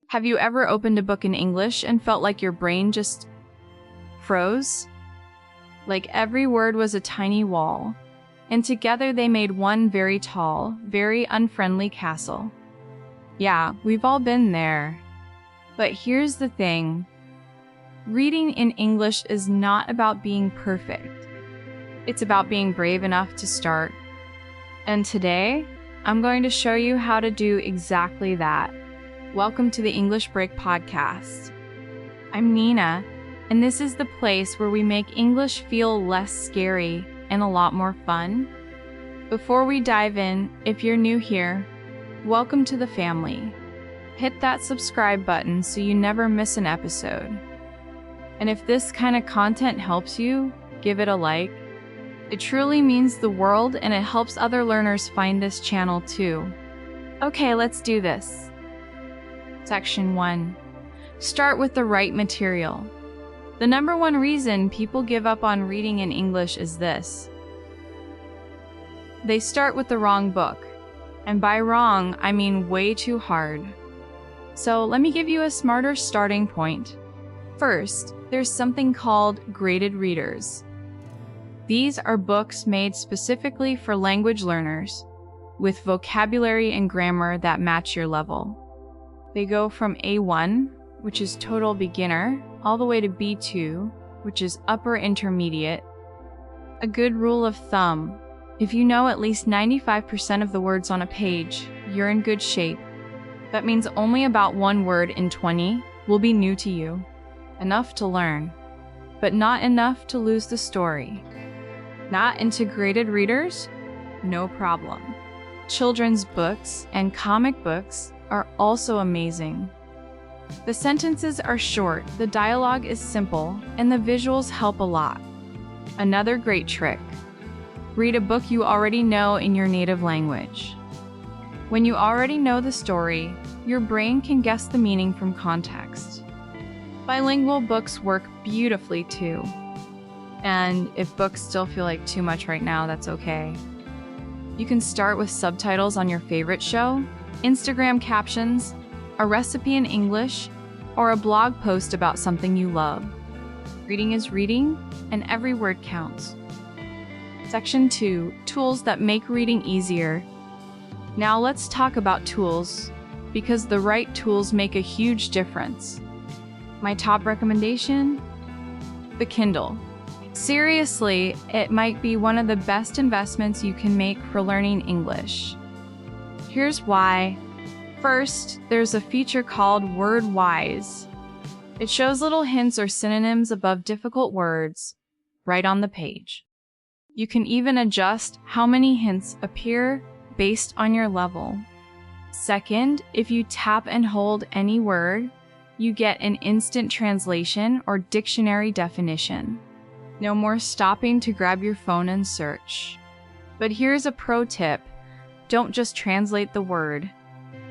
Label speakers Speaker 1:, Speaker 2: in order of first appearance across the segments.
Speaker 1: Have you ever opened a book in English and felt like your brain just froze? Like every word was a tiny wall, and together they made one very tall, very unfriendly castle. Yeah, we've all been there. But here's the thing. Reading in English is not about being perfect. It's about being brave enough to start. And today, I'm going to show you how to do exactly that. Welcome to the English Break Podcast. I'm Nina, and this is the place where we make English feel less scary and a lot more fun. Before we dive in, if you're new here, welcome to the family. Hit that subscribe button so you never miss an episode. And if this kind of content helps you, give it a like. It truly means the world, and it helps other learners find this channel too. Okay, let's do this. Section 1. Start with the right material. The number one reason people give up on reading in English is this. They start with the wrong book. And by wrong, I mean way too hard. So let me give you a smarter starting point. First, there's something called graded readers. These are books made specifically for language learners, with vocabulary and grammar that match your level. They go from A1, which is total beginner, all the way to B2, which is upper intermediate. A good rule of thumb: if you know at least 95% of the words on a page, you're in good shape. That means only about one word in 20 will be new to you. Enough to learn, but not enough to lose the story. Not into graded readers? No problem. Children's books and comic books are also amazing. The sentences are short, the dialogue is simple, and the visuals help a lot. Another great trick: read a book you already know in your native language. When you already know the story, your brain can guess the meaning from context. Bilingual books work beautifully too. And if books still feel like too much right now, that's okay. You can start with subtitles on your favorite show, Instagram captions, a recipe in English, or a blog post about something you love. Reading is reading, and every word counts. Section 2. Tools that make reading easier. Now let's talk about tools, because the right tools make a huge difference. My top recommendation? The Kindle. Seriously, it might be one of the best investments you can make for learning English. Here's why. First, there's a feature called WordWise. It shows little hints or synonyms above difficult words right on the page. You can even adjust how many hints appear based on your level. Second, if you tap and hold any word, you get an instant translation or dictionary definition. No more stopping to grab your phone and search. But here's a pro tip. Don't just translate the word.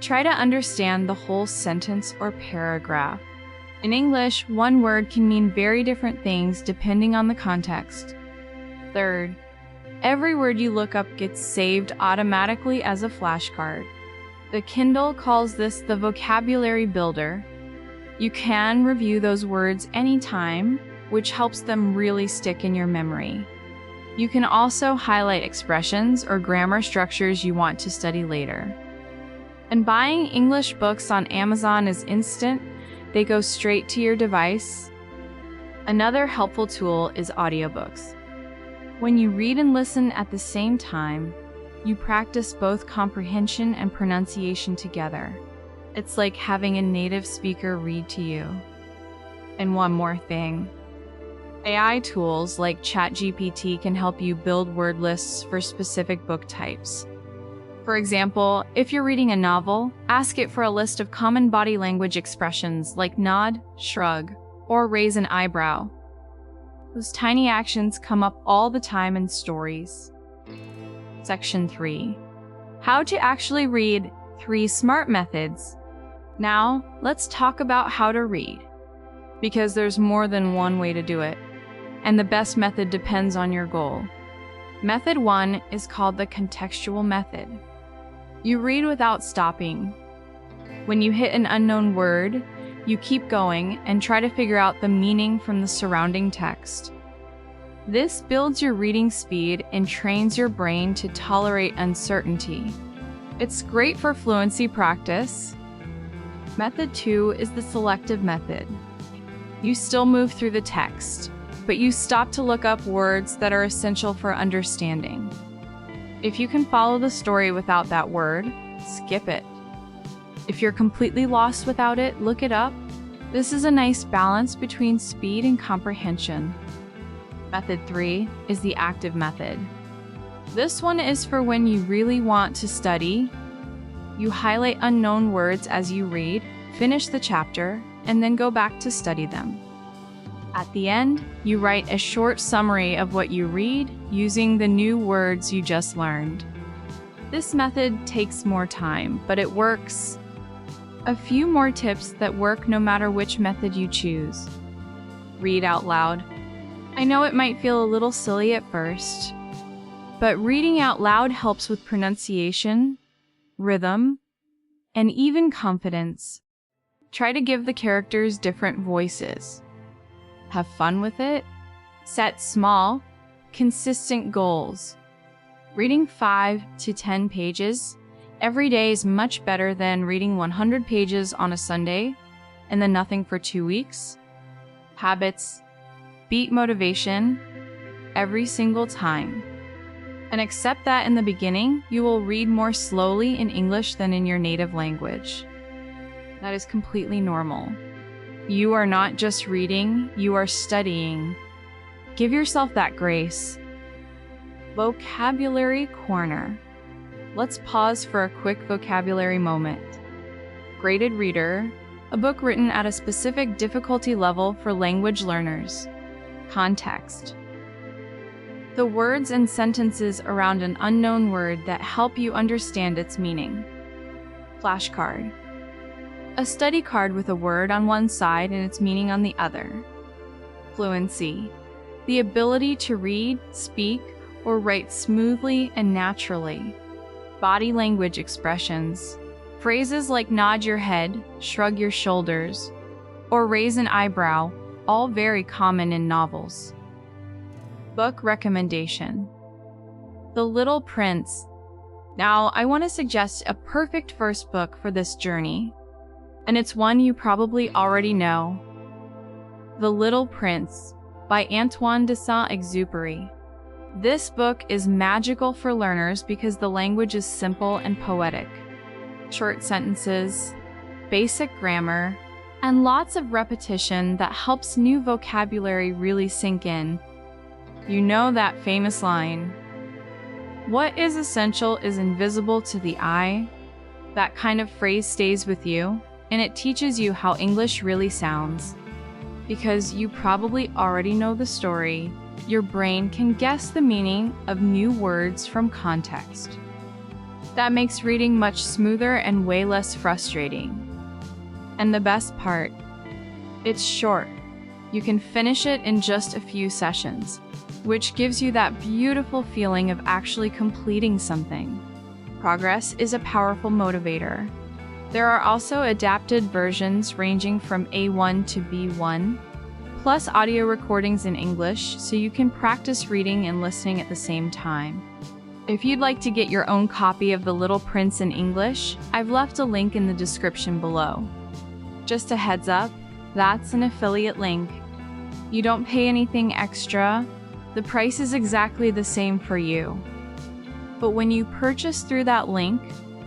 Speaker 1: Try to understand the whole sentence or paragraph. In English, one word can mean very different things depending on the context. Third, every word you look up gets saved automatically as a flashcard. The Kindle calls this the vocabulary builder. You can review those words anytime, which helps them really stick in your memory. You can also highlight expressions or grammar structures you want to study later. And buying English books on Amazon is instant. They go straight to your device. Another helpful tool is audiobooks. When you read and listen at the same time, you practice both comprehension and pronunciation together. It's like having a native speaker read to you. And one more thing. AI tools like ChatGPT can help you build word lists for specific book types. For example, if you're reading a novel, ask it for a list of common body language expressions like nod, shrug, or raise an eyebrow. Those tiny actions come up all the time in stories. Section 3. How to actually read 3 smart methods. Now, let's talk about how to read, because there's more than one way to do it, and the best method depends on your goal. Method 1 is called the contextual method. You read without stopping. When you hit an unknown word, you keep going and try to figure out the meaning from the surrounding text. This builds your reading speed and trains your brain to tolerate uncertainty. It's great for fluency practice. Method 2 is the selective method. You still move through the text, but you stop to look up words that are essential for understanding. If you can follow the story without that word, skip it. If you're completely lost without it, look it up. This is a nice balance between speed and comprehension. Method 3 is the active method. This one is for when you really want to study. You highlight unknown words as you read, finish the chapter, and then go back to study them. At the end, you write a short summary of what you read using the new words you just learned. This method takes more time, but it works. A few more tips that work no matter which method you choose. Read out loud. I know it might feel a little silly at first, but reading out loud helps with pronunciation, rhythm, and even confidence. Try to give the characters different voices. Have fun with it. Set small, consistent goals. Reading 5 to 10 pages every day is much better than reading 100 pages on a Sunday and then nothing for 2 weeks. Habits beat motivation every single time. And accept that in the beginning, you will read more slowly in English than in your native language. That is completely normal. You are not just reading, you are studying. Give yourself that grace. Vocabulary Corner. Let's pause for a quick vocabulary moment. Graded Reader, a book written at a specific difficulty level for language learners. Context. The words and sentences around an unknown word that help you understand its meaning. Flashcard. A study card with a word on one side and its meaning on the other. Fluency. The ability to read, speak, or write smoothly and naturally. Body language expressions. Phrases like nod your head, shrug your shoulders, or raise an eyebrow, all very common in novels. Book recommendation. The Little Prince. Now, I want to suggest a perfect first book for this journey, and it's one you probably already know. The Little Prince by Antoine de Saint-Exupéry. This book is magical for learners because the language is simple and poetic. Short sentences, basic grammar, and lots of repetition that helps new vocabulary really sink in. You know that famous line, "What is essential is invisible to the eye." That kind of phrase stays with you, and it teaches you how English really sounds. Because you probably already know the story, your brain can guess the meaning of new words from context. That makes reading much smoother and way less frustrating. And the best part, it's short. You can finish it in just a few sessions, which gives you that beautiful feeling of actually completing something. Progress is a powerful motivator. There are also adapted versions ranging from A1 to B1, plus audio recordings in English, so you can practice reading and listening at the same time. If you'd like to get your own copy of The Little Prince in English, I've left a link in the description below. Just a heads up, that's an affiliate link. You don't pay anything extra. The price is exactly the same for you. But when you purchase through that link,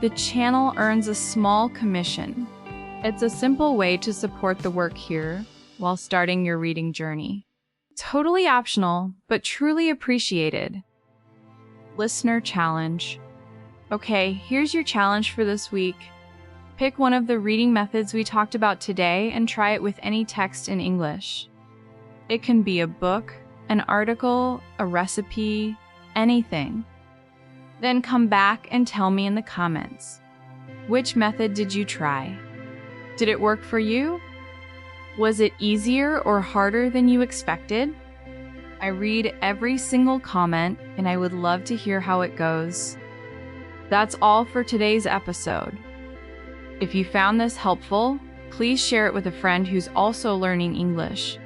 Speaker 1: the channel earns a small commission. It's a simple way to support the work here while starting your reading journey. Totally optional, but truly appreciated. Listener Challenge. Okay, here's your challenge for this week. Pick one of the reading methods we talked about today and try it with any text in English. It can be a book, an article, a recipe, anything. Then come back and tell me in the comments. Which method did you try? Did it work for you? Was it easier or harder than you expected? I read every single comment and I would love to hear how it goes. That's all for today's episode. If you found this helpful, please share it with a friend who's also learning English.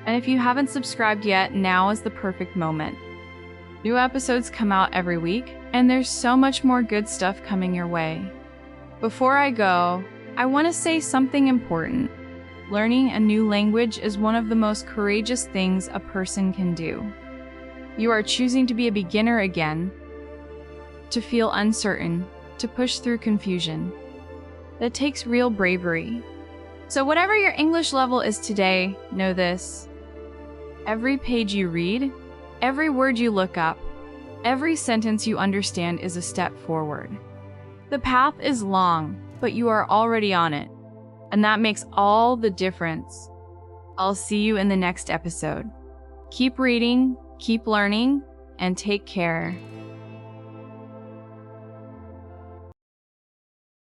Speaker 1: And if you haven't subscribed yet, now is the perfect moment. New episodes come out every week, and there's so much more good stuff coming your way. Before I go, I want to say something important. Learning a new language is one of the most courageous things a person can do. You are choosing to be a beginner again, to feel uncertain, to push through confusion. That takes real bravery. So whatever your English level is today, know this. Every page you read, every word you look up, every sentence you understand is a step forward. The path is long, but you are already on it, and that makes all the difference. I'll see you in the next episode. Keep reading, keep learning, and take care.